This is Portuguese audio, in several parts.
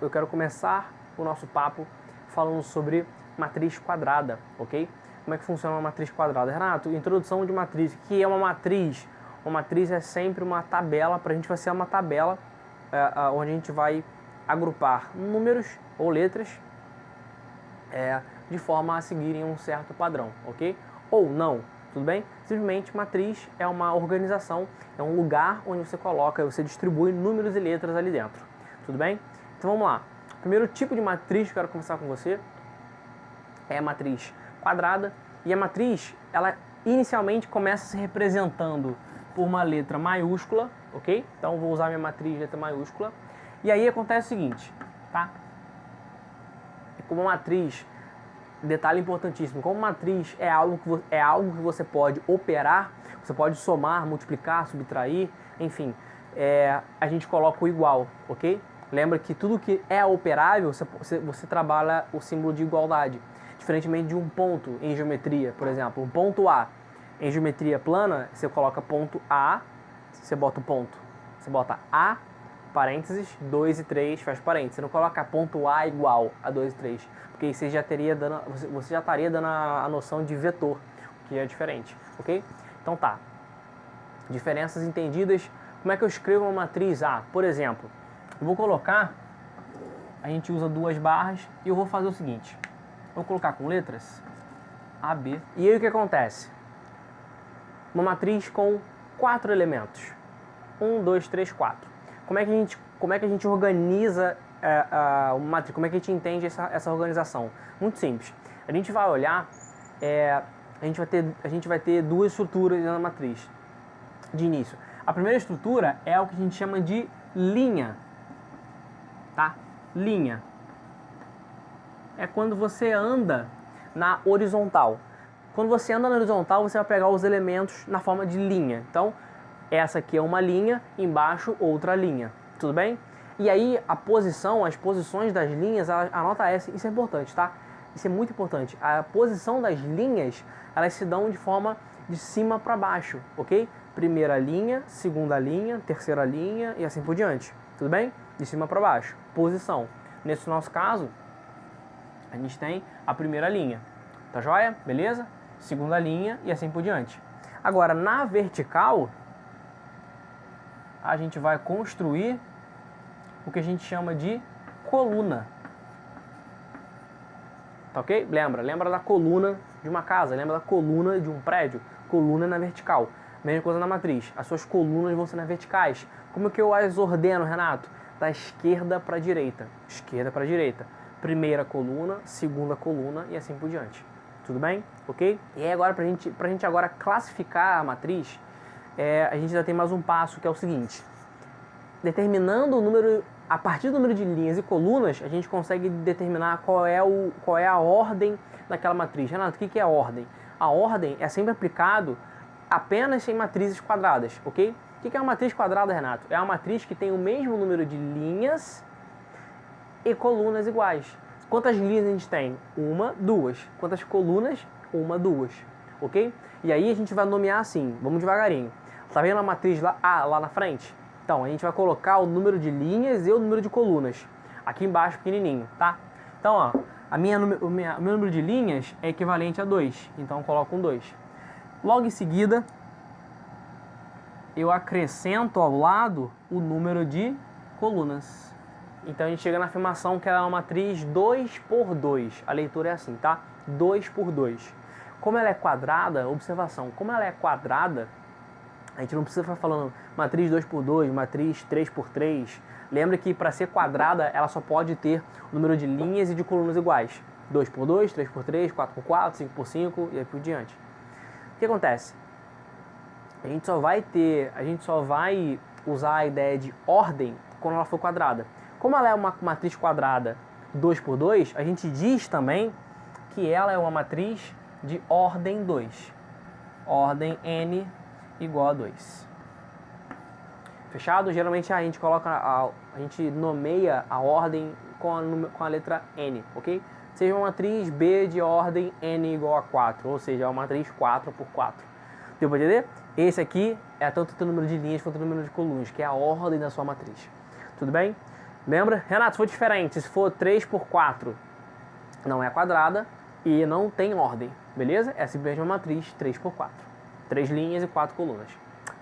Eu quero começar o nosso papo falando sobre matriz quadrada, ok? Como é que funciona uma matriz quadrada? Renato, introdução de matriz. O que é uma matriz? Uma matriz é sempre uma tabela, para a gente vai ser uma tabela onde a gente vai agrupar números ou letras de forma a seguirem um certo padrão, ok? Ou não, tudo bem? Simplesmente matriz é uma organização, é um lugar onde você coloca, você distribui números e letras ali dentro, tudo bem? Então vamos lá. O primeiro tipo de matriz que eu quero começar com você é a matriz quadrada. E a matriz, ela inicialmente começa se representando por uma letra maiúscula, ok? Então vou usar minha matriz de letra maiúscula. E aí acontece o seguinte, tá? Como matriz, detalhe importantíssimo, como matriz é algo que você pode operar, você pode somar, multiplicar, subtrair, enfim, a gente coloca o igual, ok? Lembra que tudo que é operável, você trabalha o símbolo de igualdade. Diferentemente de um ponto em geometria, por exemplo, um ponto A. Em geometria plana, você coloca ponto A, você bota o ponto. Você bota A, parênteses, 2 e 3, fecha parênteses. Você não coloca ponto A igual a 2 e 3, porque aí você já estaria dando a noção de vetor, que é diferente, ok? Então tá. Diferenças entendidas. Como é que eu escrevo uma matriz A? Por exemplo, eu vou colocar, a gente usa duas barras e eu vou fazer o seguinte. Vou colocar com letras A, B. E aí o que acontece? Uma matriz com 4 elementos. 1, 2, 3, 4. Como é que a gente organiza uma matriz? Como é que a gente entende essa organização? Muito simples. A gente vai olhar, a gente vai ter duas estruturas na matriz de início. A primeira estrutura é o que a gente chama de linha. Tá? Linha. É quando você anda na horizontal. Quando você anda na horizontal, você vai pegar os elementos na forma de linha. Então, essa aqui é uma linha, embaixo outra linha. Tudo bem? E aí, as posições das linhas, anota essa, isso é importante, tá? Isso é muito importante. A posição das linhas, elas se dão de forma de cima para baixo, ok? Primeira linha, segunda linha, terceira linha e assim por diante. Tudo bem? De cima para baixo. Posição. Nesse nosso caso, a gente tem a primeira linha, tá joia? Beleza? Segunda linha e assim por diante. Agora, na vertical, a gente vai construir o que a gente chama de coluna. Tá ok? Lembra da coluna de uma casa, lembra da coluna de um prédio? Coluna na vertical. Mesma coisa na matriz. As suas colunas vão ser nas verticais. Como que eu as ordeno, Renato? Da esquerda para a direita. Esquerda para a direita. Primeira coluna, segunda coluna e assim por diante. Tudo bem? Ok? E aí agora, pra gente agora classificar a matriz, a gente ainda tem mais um passo, que é o seguinte. Determinando o número, a partir do número de linhas e colunas, a gente consegue determinar qual é a ordem daquela matriz. Renato, o que é a ordem? A ordem é sempre aplicado apenas em matrizes quadradas, ok? O que é uma matriz quadrada, Renato? É uma matriz que tem o mesmo número de linhas e colunas iguais. Quantas linhas a gente tem? 1, 2. Quantas colunas? 1, 2. Ok? E aí a gente vai nomear assim, vamos devagarinho. Tá vendo a matriz lá, A lá na frente? Então, a gente vai colocar o número de linhas e o número de colunas. Aqui embaixo, pequenininho, tá? Então, ó, o meu número de linhas é equivalente a 2. Então, eu coloco um 2. Logo em seguida, eu acrescento ao lado o número de colunas. Então a gente chega na afirmação que ela é uma matriz 2 por 2. A leitura é assim, tá? 2 por 2. Como ela é quadrada, observação, como ela é quadrada, a gente não precisa ficar falando matriz 2 por 2, matriz 3 por 3. Lembra que para ser quadrada, ela só pode ter o número de linhas e de colunas iguais. 2 por 2, 3 por 3, 4 por 4, 5 por 5 e aí por diante. O que acontece? A gente só vai usar a ideia de ordem quando ela for quadrada. Como ela é uma matriz quadrada 2 por 2, a gente diz também que ela é uma matriz de ordem 2. Ordem n igual a 2. Fechado? Geralmente a gente nomeia a ordem com a letra n, ok? Seja uma matriz B de ordem n igual a 4, ou seja, uma matriz 4 por 4. Deu para entender? Esse aqui é tanto o número de linhas quanto o número de colunas, que é a ordem da sua matriz. Tudo bem? Lembra? Renato, se for diferente, se for 3 por 4, não é quadrada e não tem ordem, beleza? É simplesmente uma matriz 3 por 4. 3 linhas e 4 colunas.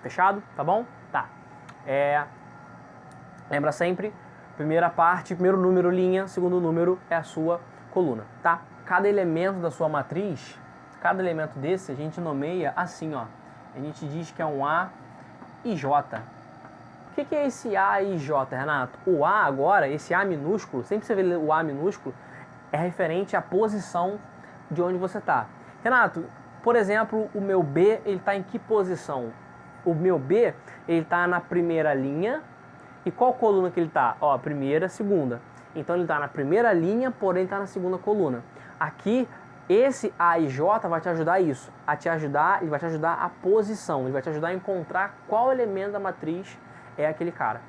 Fechado? Tá bom? Tá. Lembra sempre, primeira parte, primeiro número linha, segundo número é a sua coluna, tá? Cada elemento da sua matriz, cada elemento desse a gente nomeia assim, ó. A gente diz que é um A e J. O que é esse A e J, Renato? O A agora, esse A minúsculo, sempre você vê o A minúsculo, é referente à posição de onde você está. Renato, por exemplo, o meu B, ele está em que posição? O meu B, ele está na primeira linha. E qual coluna que ele está? Ó, primeira, segunda. Então ele está na primeira linha, porém está na segunda coluna. Aqui, esse A e J vai te ajudar isso. Ele vai te ajudar a posição. Ele vai te ajudar a encontrar qual elemento da matriz é aquele cara.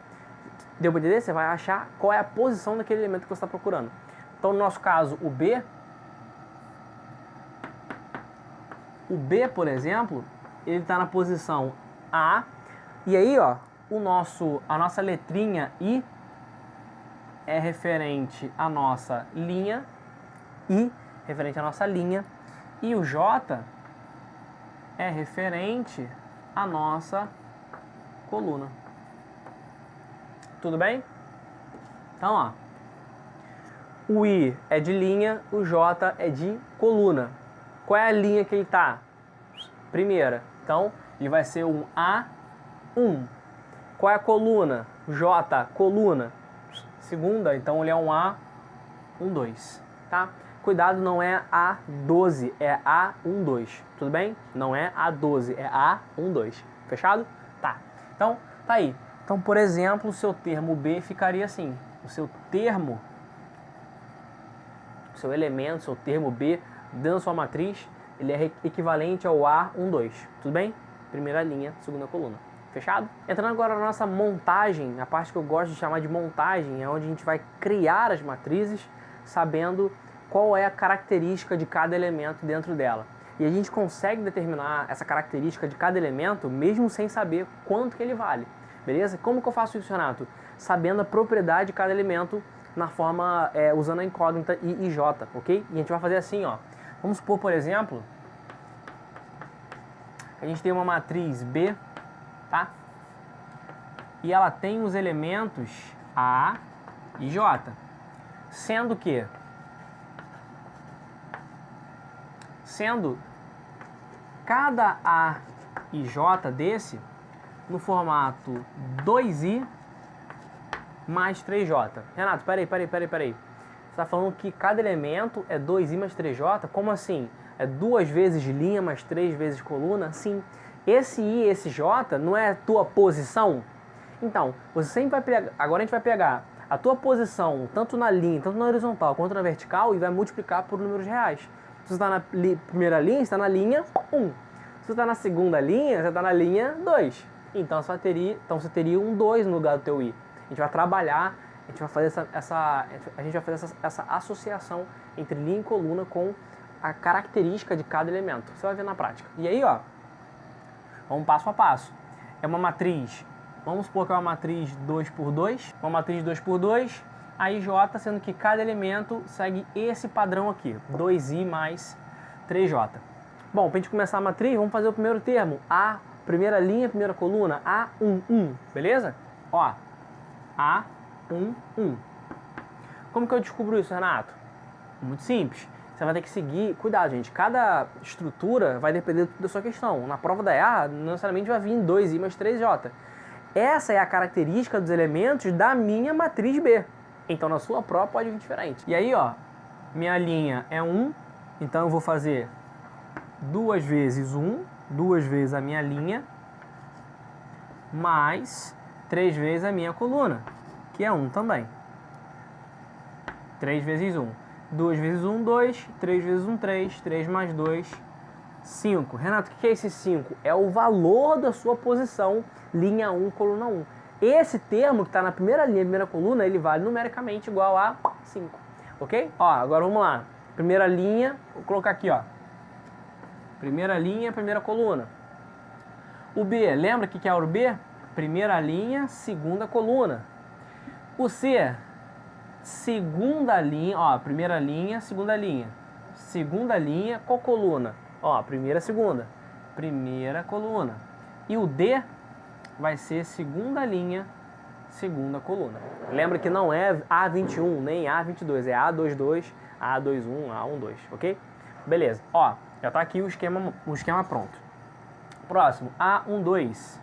Deu para entender? Você vai achar qual é a posição daquele elemento que você está procurando. Então, no nosso caso, o B, por exemplo, ele está na posição A. E aí, ó, a nossa letrinha I é referente à nossa linha. E o J é referente à nossa coluna. Tudo bem? Então, ó, o I é de linha, o J é de coluna. Qual é a linha que ele está? Primeira. Então, ele vai ser um A1. Qual é a coluna? J, coluna. Segunda, então ele é um A12, tá? Cuidado, não é A12, é A12, tudo bem? Não é A12, é A12, fechado? Tá, então, tá aí. Então, por exemplo, o seu termo B ficaria assim. O seu termo, o seu elemento, seu termo B, dentro da sua matriz, ele é equivalente ao A12, tudo bem? Primeira linha, segunda coluna. Fechado? Entrando agora na nossa montagem, a parte que eu gosto de chamar de montagem, é onde a gente vai criar as matrizes, sabendo qual é a característica de cada elemento dentro dela. E a gente consegue determinar essa característica de cada elemento, mesmo sem saber quanto que ele vale. Beleza? Como que eu faço isso, Renato? Sabendo a propriedade de cada elemento na forma, usando a incógnita I e J, ok? E a gente vai fazer assim, ó. Vamos supor, por exemplo, a gente tem uma matriz B, tá? E ela tem os elementos A e J, sendo cada A e J desse no formato 2i mais 3j. Renato, peraí. Você está falando que cada elemento é 2i mais 3j? Como assim? É 2 vezes linha mais 3 vezes coluna? Sim. Esse i e esse j não é a tua posição? Então, você sempre vai pegar, agora a gente vai pegar a tua posição, tanto na linha, tanto na horizontal quanto na vertical, e vai multiplicar por números reais. Se você está na primeira linha, você está na linha 1. Se você está na segunda linha, você está na linha 2. Então você teria um 2 no lugar do teu i. A gente vai trabalhar, a gente vai fazer essa associação entre linha e coluna com a característica de cada elemento. Você vai ver na prática. E aí, ó, vamos passo a passo. É uma matriz, vamos supor que é uma matriz 2 por 2, uma matriz 2 por 2, a IJ, sendo que cada elemento segue esse padrão aqui, 2i mais 3j. Bom, para a gente começar a matriz, vamos fazer o primeiro termo, A, primeira linha, primeira coluna, A11, beleza? Ó, A11. Como que eu descubro isso, Renato? Muito simples. Você vai ter que seguir, cuidado, gente, cada estrutura vai depender da sua questão. Na prova da EA, não necessariamente vai vir 2i mais 3j. Essa é a característica dos elementos da minha matriz B. Então, na sua prova pode vir diferente. E aí, ó, minha linha é 1, então eu vou fazer 2 vezes 1, 2 vezes a minha linha, mais 3 vezes a minha coluna, que é 1 também. 3 vezes 1. 2 vezes 1, 2. 3 vezes 1, 3. 3 mais 2, 5. Renato, o que é esse 5? É o valor da sua posição, linha 1, coluna 1. Esse termo que está na primeira linha, primeira coluna, ele vale numericamente igual a 5. Ok? Ó, agora vamos lá. Primeira linha, vou colocar aqui, ó. Primeira linha, primeira coluna. O B, lembra o que é o B? Primeira linha, segunda coluna. O C, segunda linha, ó, primeira linha, segunda linha, qual coluna? Ó, primeira, primeira coluna. E o D vai ser segunda linha, segunda coluna. Lembra que não é A21 nem A22, é A22, A21, A12, ok? Beleza, ó, já tá aqui o esquema pronto. Próximo, A12,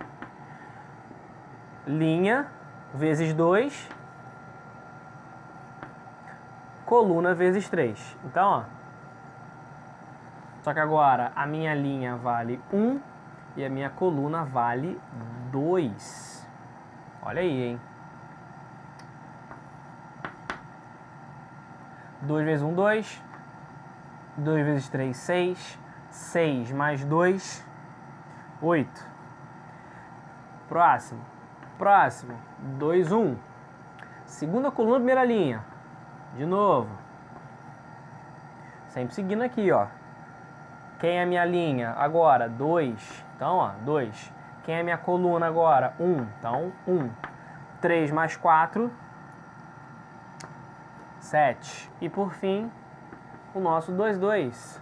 linha vezes 2, coluna vezes 3. Então, ó, só que agora a minha linha vale 1 e a minha coluna vale 2. Olha aí, hein? 2 vezes 1, 2. 2 vezes 3, 6. 6 mais 2, 8. Próximo. 2, 1. Segunda coluna, primeira linha. De novo. Sempre seguindo aqui, ó. Quem é a minha linha? Agora, 2. Então, ó, 2. Quem é a minha coluna agora? 1. Então, 1. 3 mais 4, 7. E por fim, o nosso 2, 2.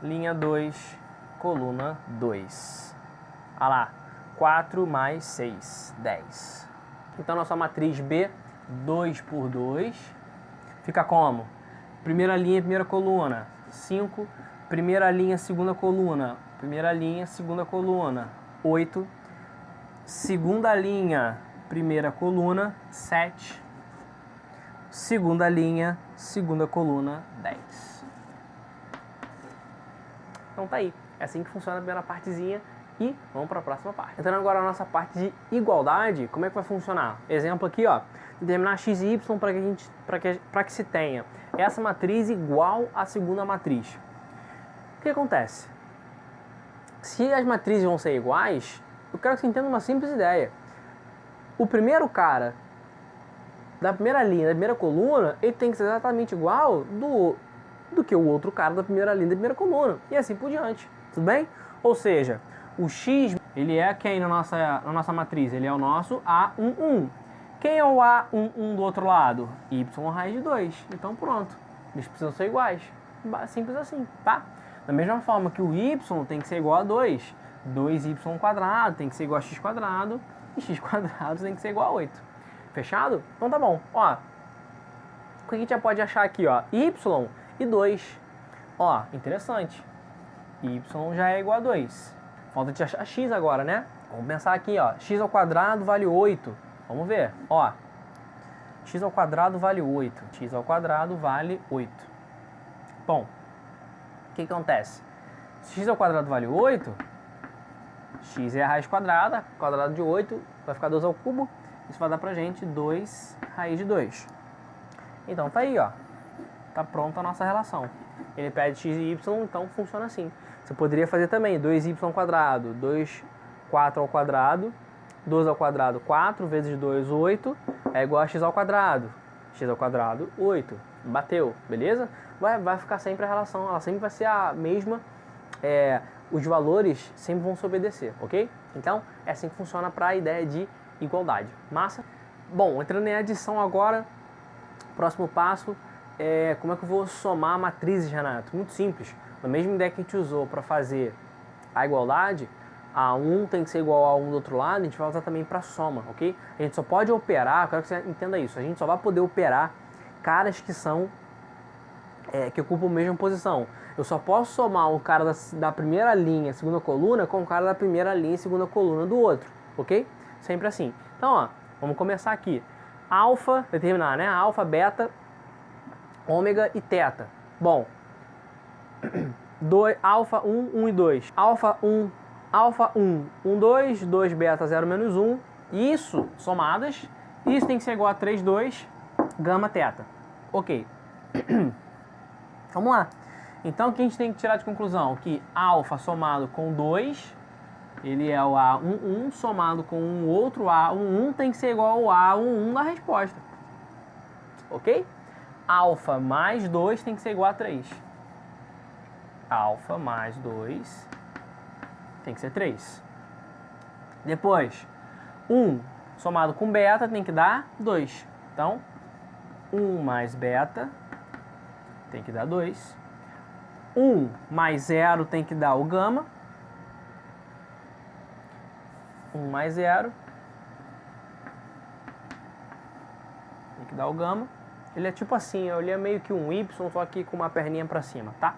Linha 2, coluna 2. Olha lá, 4 mais 6, 10. Então, nossa matriz B, 2 por 2, fica como? Primeira linha, primeira coluna, 5. Primeira linha, segunda coluna. Primeira linha, segunda coluna, 8. Segunda linha, primeira coluna, 7. Segunda linha, segunda coluna, 10. Então tá aí. É assim que funciona a primeira partezinha. E vamos para a próxima parte. Entrando agora na nossa parte de igualdade, como é que vai funcionar? Exemplo aqui, ó. Determinar x e y para que se tenha essa matriz igual à segunda matriz. O que acontece? Se as matrizes vão ser iguais, eu quero que você entenda uma simples ideia. O primeiro cara da primeira linha, da primeira coluna, ele tem que ser exatamente igual do que o outro cara da primeira linha, da primeira coluna. E assim por diante. Tudo bem? Ou seja, o x, ele é quem na nossa matriz? Ele é o nosso A11. Quem é o A11 do outro lado? Y raiz de 2. Então pronto. Eles precisam ser iguais. Simples assim, tá? Da mesma forma que o y tem que ser igual a 2. 2y² tem que ser igual a x². E x² tem que ser igual a 8. Fechado? Então tá bom. Ó, o que a gente já pode achar aqui, ó? Y e 2. Ó, interessante. Y já é igual a 2. Falta de achar x agora, né? Vamos pensar aqui, ó. X² vale 8. Vamos ver. Ó, x² vale 8. X² vale 8. Bom, o que acontece? Se x² vale 8, x é a raiz quadrada. Quadrado de 8 vai ficar 2 ao cubo. Isso vai dar pra gente 2 raiz de 2. Então tá aí, ó. Tá pronta a nossa relação. Ele pede x e y, então funciona assim. Você poderia fazer também 2y², 2, 4 ao quadrado, 2 ao quadrado, 4, vezes 2, 8, é igual a x². X², 8. Bateu, beleza? Vai ficar sempre a relação, ela sempre vai ser a mesma, os valores sempre vão se obedecer, ok? Então, é assim que funciona para a ideia de igualdade. Massa? Bom, entrando em adição agora, próximo passo é como é que eu vou somar matrizes, Renato? Muito simples. A mesma ideia que a gente usou para fazer a igualdade, A1 tem que ser igual a 1 do outro lado, a gente vai usar também para soma, ok? A gente só pode operar, eu quero que você entenda isso, a gente só vai poder operar caras que são, que ocupam a mesma posição. Eu só posso somar o cara da primeira linha, segunda coluna, com o cara da primeira linha e segunda coluna do outro, ok? Sempre assim. Então, ó, vamos começar aqui. Alfa, determinar, né? Alfa, beta, ômega e teta. Bom, alfa 1, 1 e 2. Alfa 1, 1, 2, 2 beta 0 menos 1. Isso, somadas. Isso tem que ser igual a 3, 2, gama teta. Ok. Vamos lá. Então, o que a gente tem que tirar de conclusão? Que alfa somado com 2, ele é o A11, somado com um outro A11, tem que ser igual ao A11 da resposta. Ok? Alfa mais 2 tem que ser igual a 3. Alfa mais 2 tem que ser 3. Depois, 1 somado com beta tem que dar 2. Então, 1 mais beta tem que dar 2. 1 mais 0 tem que dar o gama. 1 mais 0 tem que dar o gama. Ele é tipo assim, ele é meio que um Y, só aqui com uma perninha pra cima, tá?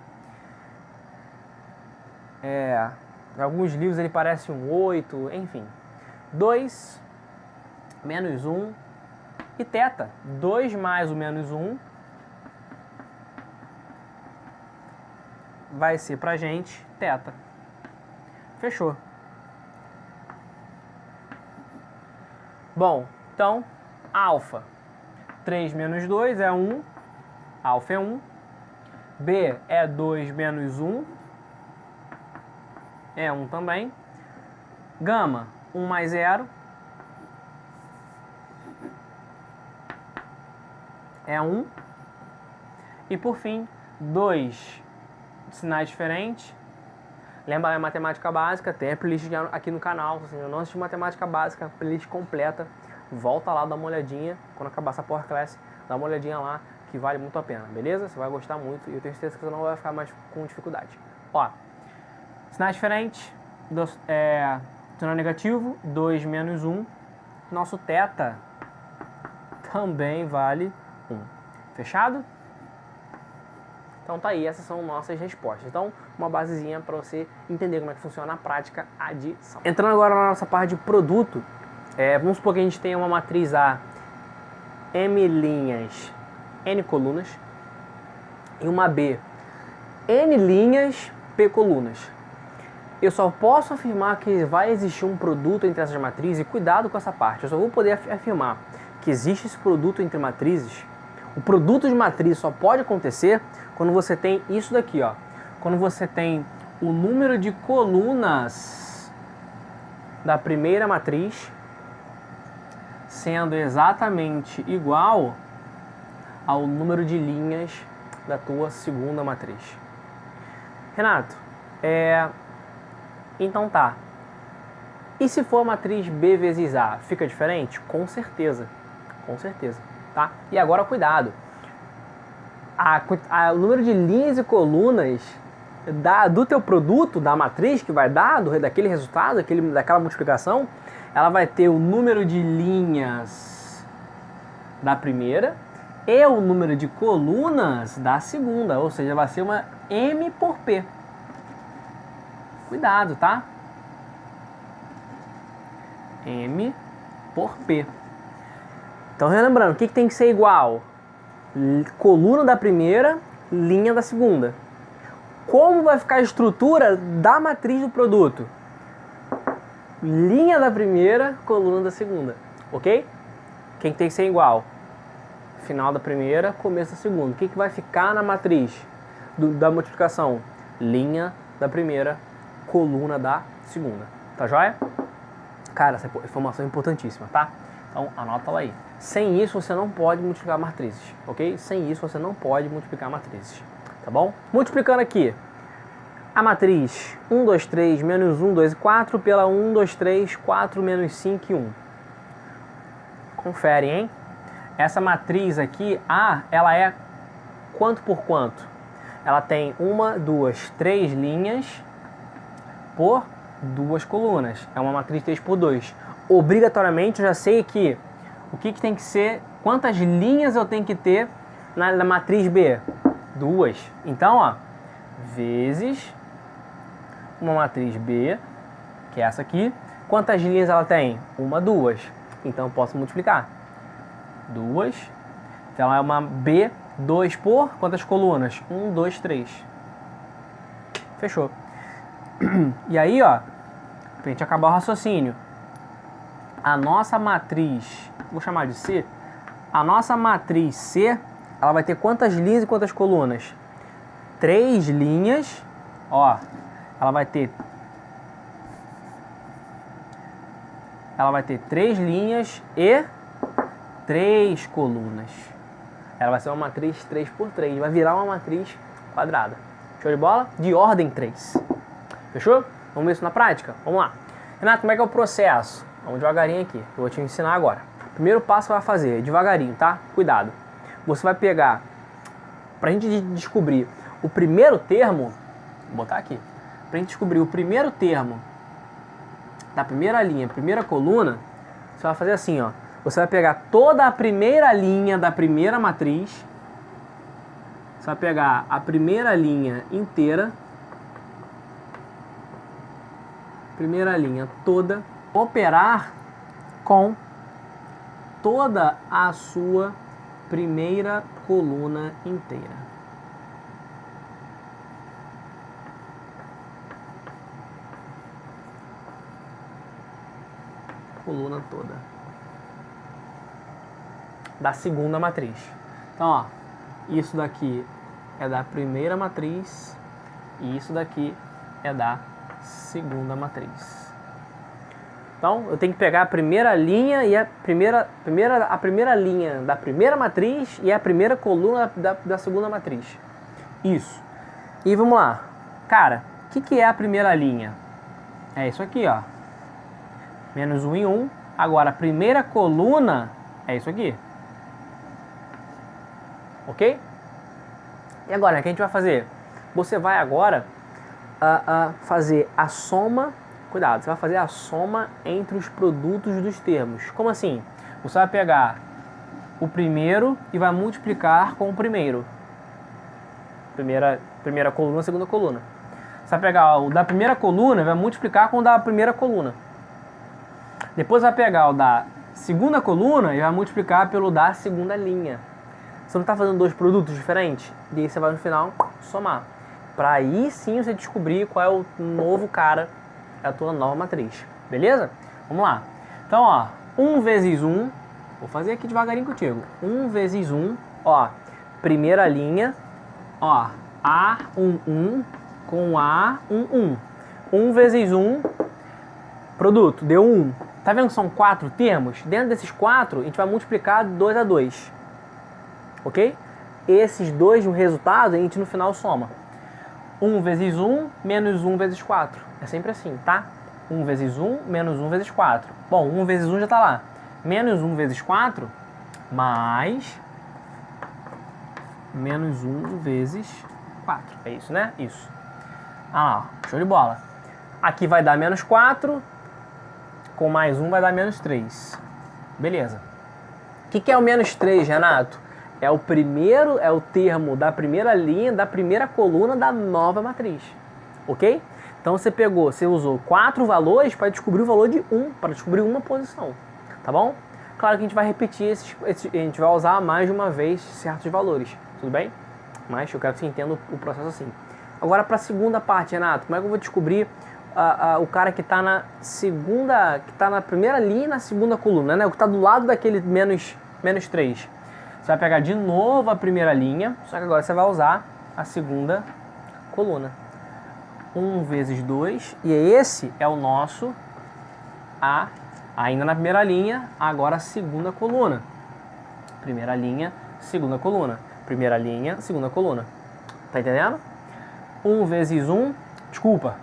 Em alguns livros ele parece um 8, enfim. 2 menos 1 e θ. 2 mais o menos 1 vai ser pra gente θ. Fechou. Bom, então, alfa. 3 menos 2 é 1. Alfa é 1. B é 2 menos 1. É 1 também. Gama, 1 mais 0. É 1. E por fim, 2 sinais diferentes. Lembra a matemática básica, tem a playlist aqui no canal. Se você não assistiu matemática básica, playlist completa. Volta lá, dá uma olhadinha. Quando acabar essa Power Class, dá uma olhadinha lá, que vale muito a pena, beleza? Você vai gostar muito e eu tenho certeza que você não vai ficar mais com dificuldade. Ó, sinais diferentes, sinal negativo, 2 menos 1. Nosso θ também vale 1. Fechado? Então tá aí, essas são nossas respostas. Então, uma basezinha para você entender como é que funciona na prática a adição. Entrando agora na nossa parte de produto, vamos supor que a gente tenha uma matriz A, M linhas, N colunas, e uma B, N linhas, P colunas. Eu só posso afirmar que vai existir um produto entre essas matrizes, e cuidado com essa parte, eu só vou poder afirmar que existe esse produto entre matrizes. O produto de matriz só pode acontecer quando você tem isso daqui, ó. Quando você tem o número de colunas da primeira matriz sendo exatamente igual ao número de linhas da tua segunda matriz. Renato, então tá. E se for a matriz B vezes A, fica diferente? Com certeza. Com certeza. Tá? E agora cuidado, o número de linhas e colunas do teu produto, da matriz que vai dar, daquele resultado, daquela multiplicação, ela vai ter o número de linhas da primeira e o número de colunas da segunda, ou seja, vai ser uma M por P. Cuidado, tá? M por P. Então, relembrando, o que tem que ser igual? Coluna da primeira, linha da segunda. Como vai ficar a estrutura da matriz do produto? Linha da primeira, coluna da segunda. Ok? Quem tem que ser igual? Final da primeira, começo da segunda. O que vai ficar na matriz da multiplicação? Linha da primeira, coluna da segunda. Tá joia? Cara, essa informação é importantíssima, tá? Então, anota ela aí. Sem isso, você não pode multiplicar matrizes, ok? Sem isso, você não pode multiplicar matrizes, tá bom? Multiplicando aqui, a matriz 1, 2, 3, menos 1, 2 e 4 pela 1, 2, 3, 4, menos 5 e 1. Confere, hein? Essa matriz aqui, A, ela é quanto por quanto? Ela tem 1, 2, 3 linhas por 2 colunas. É uma matriz 3 por 2. Obrigatoriamente, eu já sei que o que tem que ser, quantas linhas eu tenho que ter na matriz B? 2. Então, ó, vezes uma matriz B, que é essa aqui. Quantas linhas ela tem? 1, 2. Então, eu posso multiplicar. 2. Então, é uma B, 2 por quantas colunas? 1, 2, 3. Fechou. E aí, ó, pra gente acabar o raciocínio, a nossa matriz, vou chamar de C, a nossa matriz C, ela vai ter quantas linhas e quantas colunas? 3 linhas, ó, ela vai ter 3 linhas e 3 colunas. Ela vai ser uma matriz 3 por 3, vai virar uma matriz quadrada. Show de bola? De ordem 3. Fechou? Vamos ver isso na prática? Vamos lá. Renato, como é que é o processo? Vamos devagarinho aqui. Eu vou te ensinar agora. Primeiro passo vai fazer devagarinho, tá? Cuidado. Você vai pegar, pra gente descobrir o primeiro termo, vou botar aqui. Pra gente descobrir o primeiro termo da primeira linha, primeira coluna, você vai fazer assim, ó. Você vai pegar toda a primeira linha da primeira matriz. Você vai pegar a primeira linha inteira. Primeira linha toda. Operar com toda a sua primeira coluna inteira. Coluna toda da segunda matriz. Então, ó, isso daqui é da primeira matriz e isso daqui é da segunda matriz. Então, eu tenho que pegar a primeira linha e a primeira linha da primeira matriz e a primeira coluna da segunda matriz. Isso. E vamos lá. Cara, o que é a primeira linha? É isso aqui, ó. Menos 1 em 1. Agora, a primeira coluna é isso aqui. Ok? E agora, o que a gente vai fazer? Você vai agora fazer a soma. Cuidado, você vai fazer a soma entre os produtos dos termos. Como assim? Você vai pegar o primeiro e vai multiplicar com o primeiro. Primeira coluna, segunda coluna. Você vai pegar o da primeira coluna e vai multiplicar com o da primeira coluna. Depois vai pegar o da segunda coluna e vai multiplicar pelo da segunda linha. Você não está fazendo dois produtos diferentes? E aí você vai no final somar. Para aí sim você descobrir qual é o novo cara, é a tua nova matriz. Beleza? Vamos lá. Então, ó, 1 vezes 1, vou fazer aqui devagarinho contigo. 1 vezes 1, ó, primeira linha, ó, A11 com A11. 1 vezes 1, produto, deu 1. Tá vendo que são 4 termos? Dentro desses 4, a gente vai multiplicar 2 a 2. Ok? Esses dois, o resultado, a gente no final soma. 1 vezes 1 menos 1 vezes 4. É sempre assim, tá? 1 vezes 1 menos 1 vezes 4. Bom, 1 vezes 1 já tá lá. Menos 1 vezes 4 mais menos 1 vezes 4. É isso, né? Isso. Ah lá, show de bola. Aqui vai dar menos 4. Com mais 1 vai dar menos 3. Beleza. O que é o menos 3, Renato? É o primeiro, é o termo da primeira linha, da primeira coluna da nova matriz. Ok? Então você usou 4 valores para descobrir o valor de 1, para descobrir uma posição. Tá bom? Claro que a gente vai repetir a gente vai usar mais de uma vez certos valores. Tudo bem? Mas eu quero que você entenda o processo assim. Agora para a segunda parte, Renato, como é que eu vou descobrir o cara que está na segunda, que está na primeira linha e na segunda coluna, né? O que está do lado daquele menos 3. Você vai pegar de novo a primeira linha, só que agora você vai usar a segunda coluna. 1 vezes 2, e esse é o nosso ainda na primeira linha, agora a segunda coluna. Primeira linha, segunda coluna. Primeira linha, segunda coluna. Tá entendendo? 1 vezes 1, desculpa,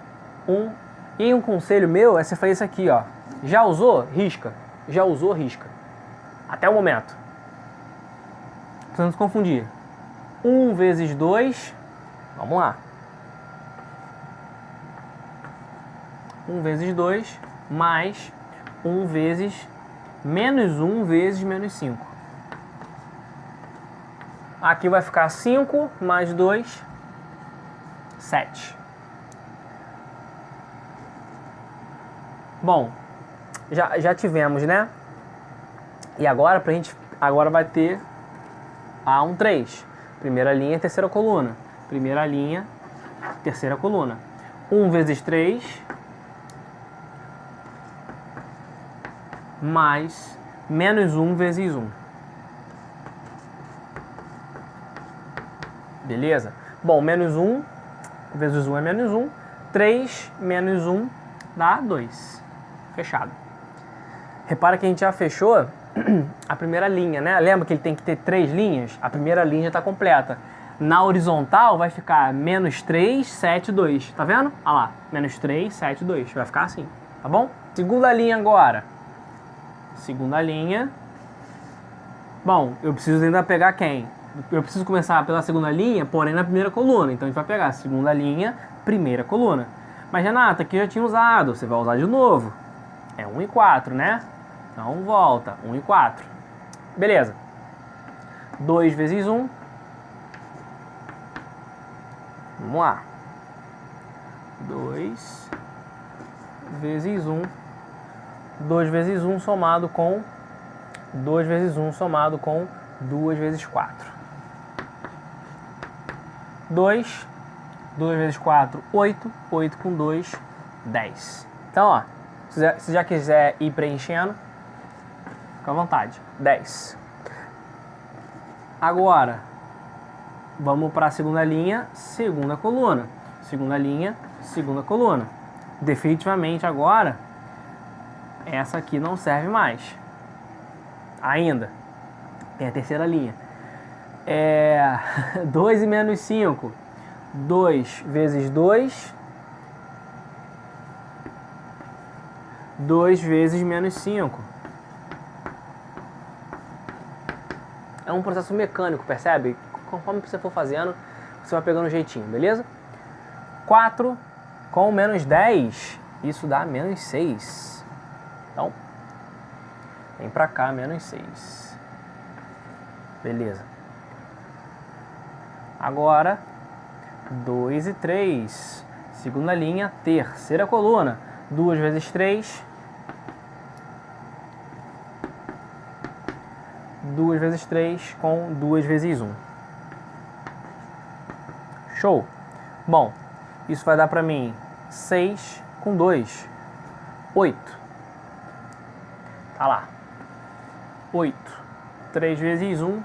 1. E um conselho meu é você fazer isso aqui, ó. Já usou? Risca. Já usou? Risca. Até o momento. Pra não se confundir. 1 vezes 2, vamos lá. 1 vezes 2 mais 1 vezes menos 1 vezes menos 5. Aqui vai ficar 5 mais 2, 7. Bom, já tivemos, né? E agora agora vai ter A13. Primeira linha, terceira coluna. Primeira linha, terceira coluna. 1 vezes 3 mais menos 1 vezes 1. Beleza? Bom, menos 1 vezes 1 é menos 1. 3 menos 1 dá 2. Fechado. Repara que a gente já fechou a primeira linha, né? Lembra que ele tem que ter 3 linhas? A primeira linha já está completa. Na horizontal vai ficar menos 3, 7, 2. Tá vendo? Olha lá. Menos 3, 7, 2. Vai ficar assim. Tá bom? Segunda linha agora. segunda linha. Bom, eu preciso ainda pegar quem? Eu preciso começar pela segunda linha, porém na primeira coluna. Então a gente vai pegar segunda linha, primeira coluna. Mas Renata, aqui eu já tinha usado, você vai usar de novo. É 1 e 4, né? Então volta, 1 e 4. Beleza. 2 vezes 1. Vamos lá. 2 vezes 1. 2 vezes 1 somado com 2 vezes 1 somado com 2 vezes 4. 2 vezes 4, 8. 8 com 2, 10. Então, ó, se já quiser ir preenchendo, fica à vontade. 10. Agora, vamos para a segunda linha, segunda coluna. Segunda linha, segunda coluna. Definitivamente agora, essa aqui não serve mais. Ainda. Tem a terceira linha. 2 e menos 5. 2 vezes 2. 2 vezes menos 5. É um processo mecânico, percebe? Conforme você for fazendo, você vai pegando um jeitinho, beleza? 4 com menos 10. Isso dá menos 6. Então, vem pra cá, menos 6. Beleza. Agora, 2 e 3. Segunda linha, terceira coluna. 2 vezes 3. 2 vezes 3 com 2 vezes 1. Show! Bom, isso vai dar pra mim 6 com 2. 8. Tá lá. 8. 3 vezes 1.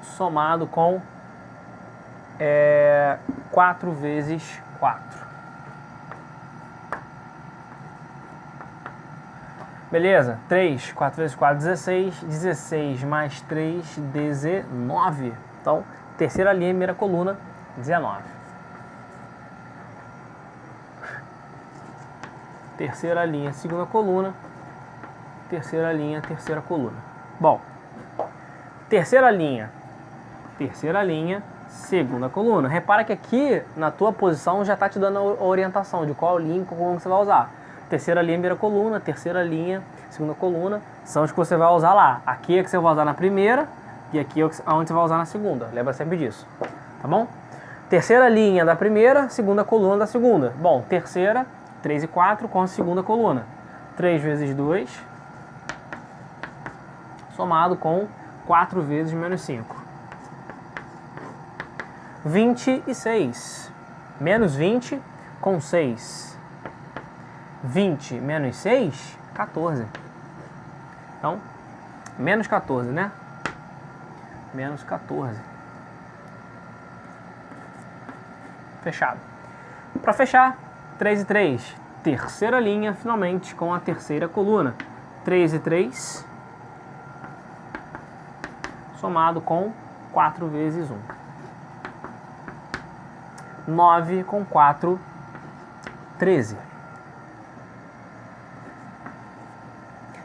Somado com 4 vezes 4. Beleza? 3, 4 vezes 4, 16. 16 mais 3, 19. Então, terceira linha, primeira coluna, 19. Terceira linha, segunda coluna. Terceira linha, terceira coluna. Bom, terceira linha, segunda coluna. Repara que aqui na tua posição já está te dando a orientação de qual linha e qual coluna você vai usar. Terceira linha, primeira coluna, terceira linha, segunda coluna, são os que você vai usar lá. Aqui é que você vai usar na primeira e aqui é onde você vai usar na segunda. Lembra sempre disso, tá bom? Terceira linha da primeira, segunda coluna da segunda. Bom, terceira, 3 e 4 com a segunda coluna. 3 vezes 2, somado com 4 vezes menos 5. 26. Menos 20 com 6. 20 menos 6, 14. Então, menos 14, né? Menos 14. Fechado. Para fechar, 3 e 3. Terceira linha, finalmente, com a terceira coluna. 3 e 3. Somado com 4 vezes 1. 9 com 4, 13.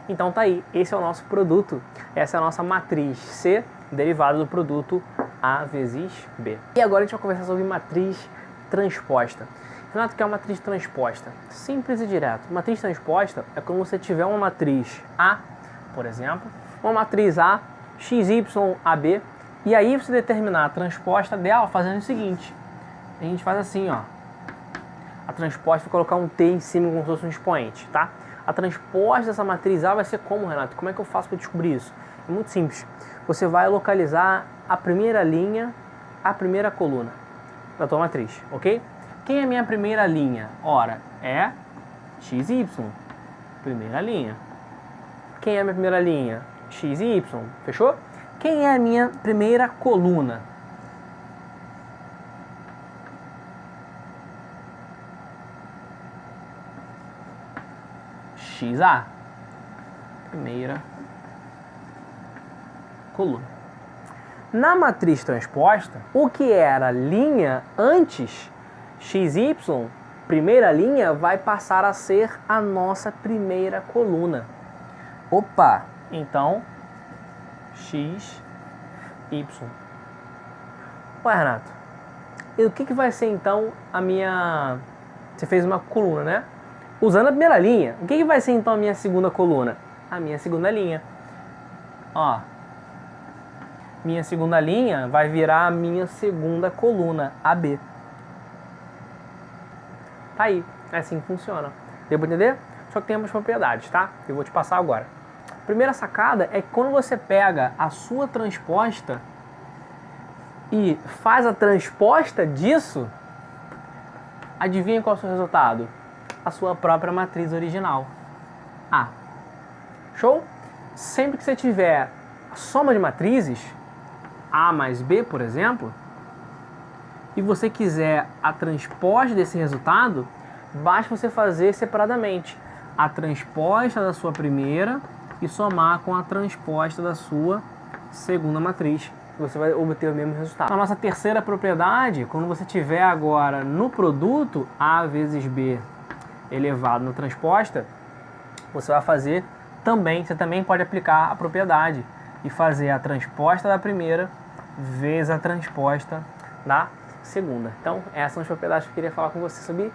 Então tá aí, esse é o nosso produto, essa é a nossa matriz C, derivada do produto A vezes B. E agora a gente vai conversar sobre matriz transposta. Renato, o que é uma matriz transposta? Simples e direto. Matriz transposta é quando você tiver uma matriz A, por exemplo, uma matriz A, XY, AB, e aí você determinar a transposta dela fazendo o seguinte. A gente faz assim, ó. A transposta vai colocar um T em cima como se fosse um expoente, tá? A transposta dessa matriz A vai ser como, Renato? Como é que eu faço para descobrir isso? É muito simples. Você vai localizar a primeira linha, a primeira coluna da tua matriz, ok? Quem é a minha primeira linha? Ora, é XY, primeira linha. Quem é a minha primeira linha? XY, fechou? Quem é a minha primeira coluna? XA, primeira coluna. Na matriz transposta, o que era linha antes XY primeira linha vai passar a ser a nossa primeira coluna. Opa! Então, x, y. Ué, Renato, e o que vai ser então a minha... Você fez uma coluna, né? Usando a primeira linha. O que vai ser então a minha segunda coluna? A minha segunda linha. Ó. Minha segunda linha vai virar a minha segunda coluna, AB. Tá aí. É assim que funciona. Deu pra entender? Só que tem umas propriedades, tá? Eu vou te passar agora. A primeira sacada é que quando você pega a sua transposta e faz a transposta disso, adivinha qual é o seu resultado? A sua própria matriz original. A. Show? Sempre que você tiver a soma de matrizes, A mais B, por exemplo, e você quiser a transposta desse resultado, basta você fazer separadamente a transposta da sua primeira e somar com a transposta da sua segunda matriz. Você vai obter o mesmo resultado. A nossa terceira propriedade, quando você tiver agora no produto A vezes B elevado na transposta, você vai fazer também, você também pode aplicar a propriedade e fazer a transposta da primeira vezes a transposta da segunda. Então, essas são as propriedades que eu queria falar com você sobre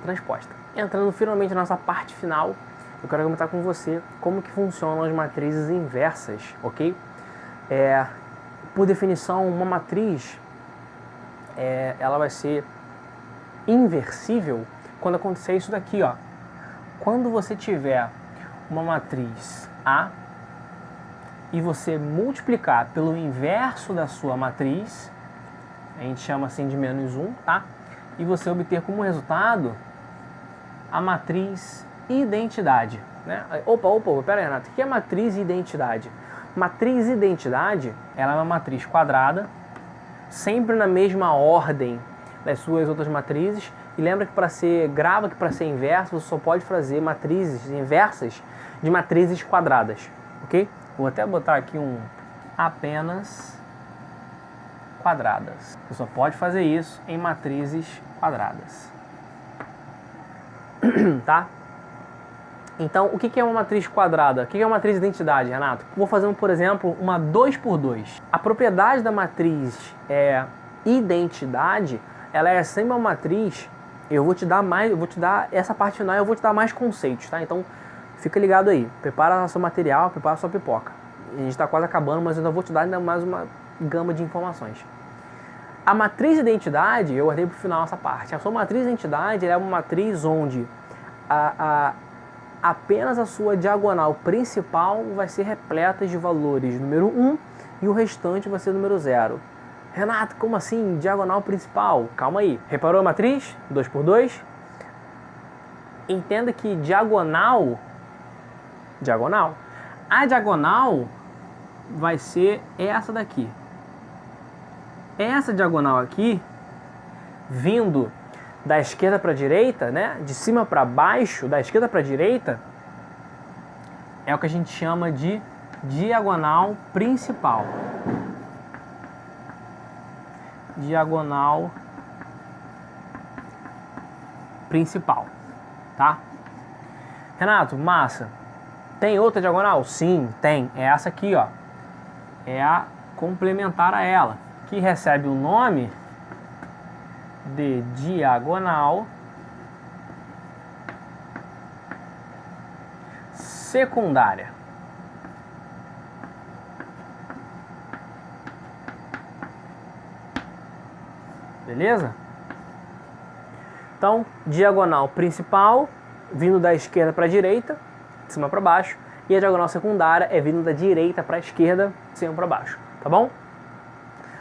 transposta. Entrando finalmente na nossa parte final, eu quero comentar com você como que funcionam as matrizes inversas, ok? Por definição, uma matriz ela vai ser inversível quando acontecer isso daqui, ó. Quando você tiver uma matriz A e você multiplicar pelo inverso da sua matriz, a gente chama assim de menos 1, tá? E você obter como resultado a matriz identidade, né? Opa, pera aí, Renato, o que é matriz identidade? Matriz identidade, ela é uma matriz quadrada, sempre na mesma ordem das suas outras matrizes. E lembra que grava que para ser inverso, você só pode fazer matrizes inversas de matrizes quadradas, ok? Vou até botar aqui apenas quadradas. Você só pode fazer isso em matrizes quadradas. Tá? Então, o que é uma matriz quadrada? O que é uma matriz identidade, Renato? Vou fazer, por exemplo, uma 2×2. A propriedade da matriz identidade, ela é sempre uma matriz. Eu vou te dar essa parte final, eu vou te dar mais conceitos, tá? Então, fica ligado aí. Prepara seu material, prepara sua pipoca. A gente está quase acabando, mas eu ainda vou te dar ainda mais uma gama de informações. A matriz identidade, eu guardei para o final essa parte. A sua matriz identidade é uma matriz onde apenas a sua diagonal principal vai ser repleta de valores número 1 e o restante vai ser número 0. Renato, como assim? Diagonal principal? Calma aí. Reparou a matriz? 2×2? Entenda que diagonal. A diagonal vai ser essa daqui. Essa diagonal aqui, vindo da esquerda para a direita, né? De cima para baixo, da esquerda para a direita, é o que a gente chama de diagonal principal. Diagonal principal, tá? Renato, massa. Tem outra diagonal? Sim, tem. É essa aqui, ó. É a complementar a ela, que recebe o nome de diagonal secundária. Beleza? Então, diagonal principal, vindo da esquerda para a direita, de cima para baixo, e a diagonal secundária é vindo da direita para a esquerda, de cima para baixo, tá bom?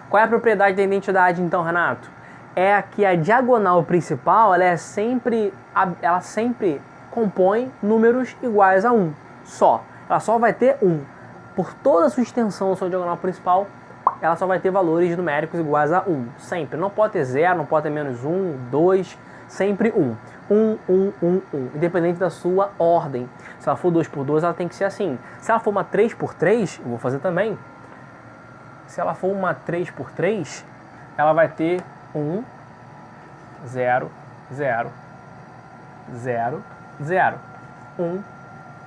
Qual é a propriedade da identidade, então, Renato? É que a diagonal principal, ela sempre compõe números iguais a 1, só. Ela só vai ter 1. Por toda a sua extensão da sua diagonal principal, ela só vai ter valores numéricos iguais a 1, sempre. Não pode ter 0, não pode ter menos 1, 2, sempre 1. 1, 1, 1, 1, independente da sua ordem. Se ela for 2×2, ela tem que ser assim. Se ela for uma 3×3, eu vou fazer também. Se ela for uma 3×3, ela vai ter 1, 0, 0, 0, 0. 1,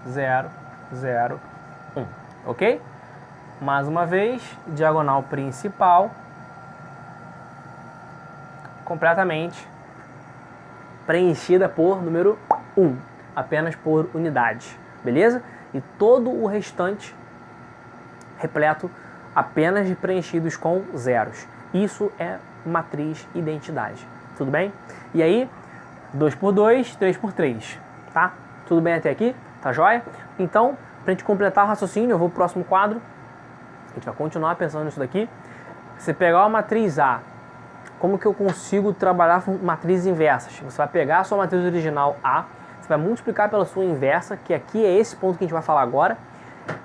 0, 0, 1. Ok? Mais uma vez, diagonal principal completamente preenchida por número 1, apenas por unidade, beleza? E todo o restante repleto apenas de preenchidos com zeros. Isso é matriz identidade, tudo bem? E aí, 2 por 2, 3 por 3, tá? Tudo bem até aqui? Tá joia? Então, pra gente completar o raciocínio, eu vou pro próximo quadro. A gente vai continuar pensando nisso daqui. Você pegar a matriz A, como que eu consigo trabalhar com matrizes inversas? Você vai pegar a sua matriz original A, você vai multiplicar pela sua inversa, que aqui é esse ponto que a gente vai falar agora.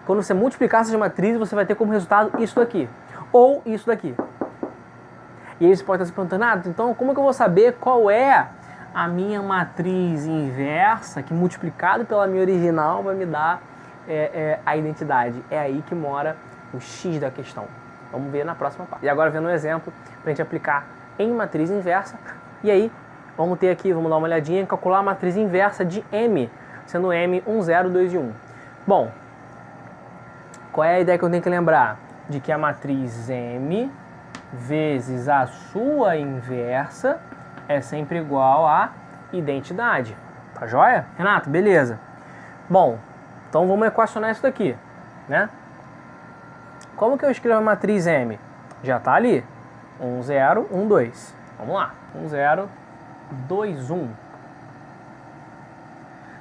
Quando você multiplicar essas matrizes, você vai ter como resultado isso daqui, ou isso daqui. E aí você pode estar se perguntando, então como que eu vou saber qual é a minha matriz inversa, que multiplicado pela minha original vai me dar a identidade? É aí que mora o X da questão. Vamos ver na próxima parte. E agora vendo um exemplo para a gente aplicar em matriz inversa. E aí, vamos ter aqui, vamos dar uma olhadinha em calcular a matriz inversa de M, sendo M 1, 0, 2 e 1. Bom, qual é a ideia que eu tenho que lembrar? De que a matriz M vezes a sua inversa é sempre igual a identidade. Tá joia? Renato, beleza. Bom, então vamos equacionar isso daqui, né? Como que eu escrevo a matriz M? Já tá ali. 1, 0, 1, 2. Vamos lá. 1, 0, 2, 1.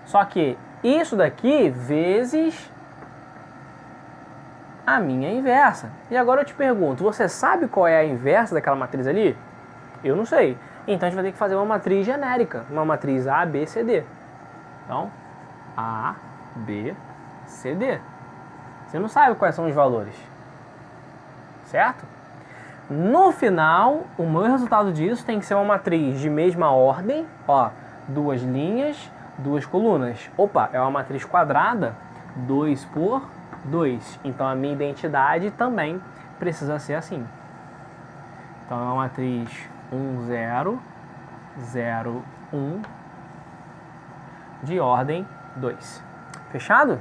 Só que isso daqui vezes a minha inversa. E agora eu te pergunto, você sabe qual é a inversa daquela matriz ali? Eu não sei. Então a gente vai ter que fazer uma matriz genérica. Uma matriz A, B, C, D. Então, A, B, C, D. Você não sabe quais são os valores. Certo? No final, o meu resultado disso tem que ser uma matriz de mesma ordem, ó, 2 linhas, 2 colunas. Opa, é uma matriz quadrada, 2 por 2. Então a minha identidade também precisa ser assim. Então é uma matriz 1, 0, 0, 1, de ordem 2. Fechado?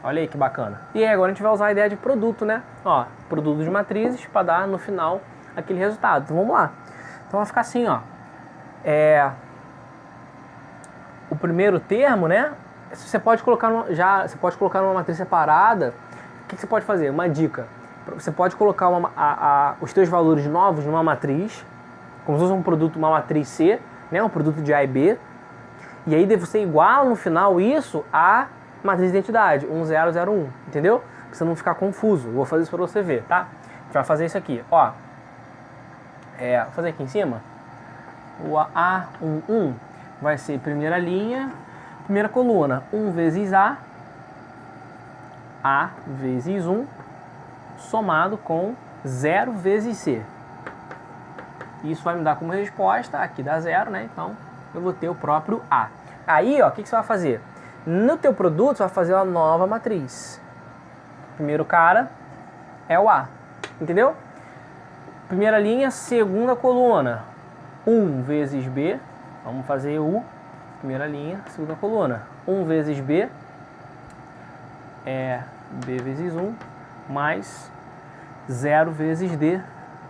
Olha aí que bacana. E aí agora a gente vai usar a ideia de produto, né? Ó, produto de matrizes para dar no final aquele resultado. Então vamos lá. Então vai ficar assim, ó. O primeiro termo, né? Você pode colocar numa matriz separada. O que você pode fazer? Uma dica. Você pode colocar os teus valores novos numa matriz, como se fosse um produto, uma matriz C, né? Um produto de A e B. E aí você iguala no final isso a matriz de identidade, 1, 0, 0, 1, entendeu? Pra você não ficar confuso. Eu vou fazer isso para você ver, tá? A gente vai fazer isso aqui, ó. Vou fazer aqui em cima. O A1, 1 vai ser primeira linha, primeira coluna, 1 vezes A vezes 1, somado com 0 vezes C. Isso vai me dar como resposta, aqui dá 0, né? Então, eu vou ter o próprio A. Aí, ó, o que você vai fazer? No teu produto, você vai fazer uma nova matriz. Primeiro cara é o A, entendeu? Primeira linha, segunda coluna, 1 vezes B. Vamos fazer o primeira linha, segunda coluna. 1 vezes B é B vezes 1, mais 0 vezes D.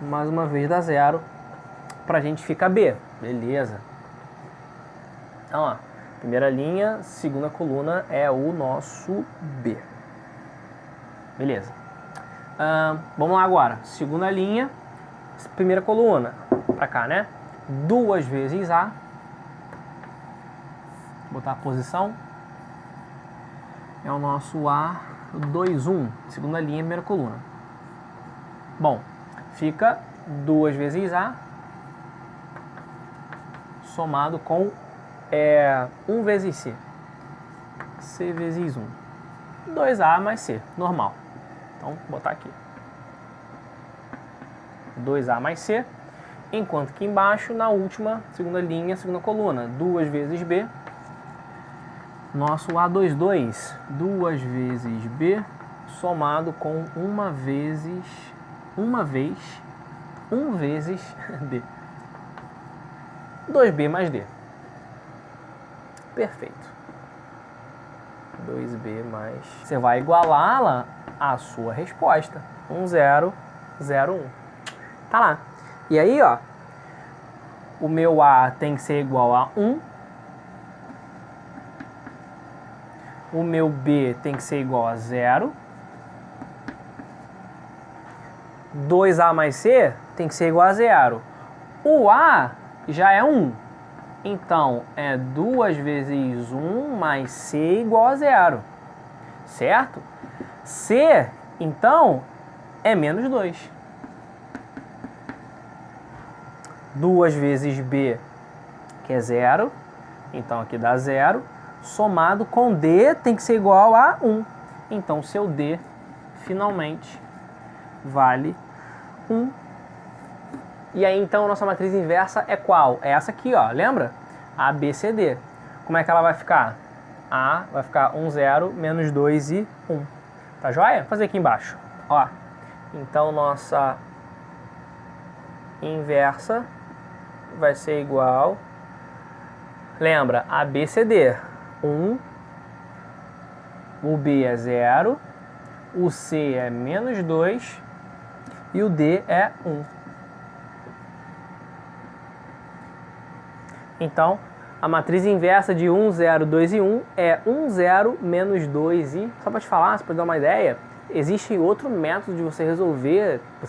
Mais uma vez dá 0. Pra gente fica B. Beleza. Então, ó. Primeira linha, segunda coluna é o nosso B. Beleza. Vamos lá agora. Segunda linha, primeira coluna. Pra cá, né? 2 vezes A. Vou botar a posição. É o nosso A2, 1. Segunda linha, primeira coluna. Bom, fica 2 vezes A somado com 1 vezes C. C vezes 1. 2A mais C, normal. Então, vou botar aqui. 2A mais C. Enquanto que embaixo, na última, segunda linha, segunda coluna, 2 vezes B. Nosso A22, 2 vezes B, somado com 1 vezes D. 2B mais D. Perfeito. 2B mais... Você vai igualá-la à sua resposta. 1, 0, 0, 1. Tá lá. E aí, ó, o meu A tem que ser igual a 1. O meu B tem que ser igual a 0. 2A mais C tem que ser igual a 0. O A já é 1. Então, é 2 vezes 1 mais C igual a 0. Certo? C, então, é menos 2. 2 vezes B, que é 0. Então, aqui dá 0. Somado com D, tem que ser igual a 1. Então, seu D, finalmente, vale 1. E aí, então, a nossa matriz inversa é qual? É essa aqui, ó. Lembra? A, B, C, D. Como é que ela vai ficar? A vai ficar 1, 0, menos 2 e 1. Tá joia? Vou fazer aqui embaixo. Ó. Então, nossa inversa vai ser igual... Lembra? A, B, C, D. 1. O B é 0. O C é menos 2. E o D é 1. Então, a matriz inversa de 1, 0, 2 e 1 é 1, 0, menos 2 e... Só para te falar, para dar uma ideia, existe outro método de você resolver, para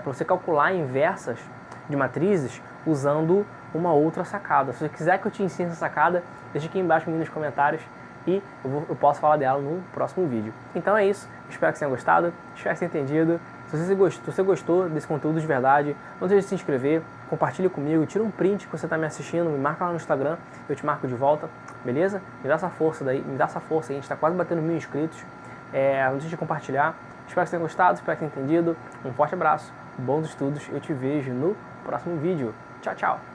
você calcular inversas de matrizes usando uma outra sacada. Se você quiser que eu te ensine essa sacada, deixa aqui embaixo nos comentários e eu posso falar dela no próximo vídeo. Então é isso, espero que você tenha gostado, espero que você tenha entendido. Se você gostou desse conteúdo de verdade, não deixe de se inscrever, compartilhe comigo, tira um print que você está me assistindo, me marca lá no Instagram, eu te marco de volta, beleza? Me dá essa força daí, me dá essa força aí, a gente está quase batendo 1000 inscritos. Não deixe de compartilhar. Espero que você tenha gostado, espero que tenha entendido. Um forte abraço, bons estudos, eu te vejo no próximo vídeo. Tchau, tchau!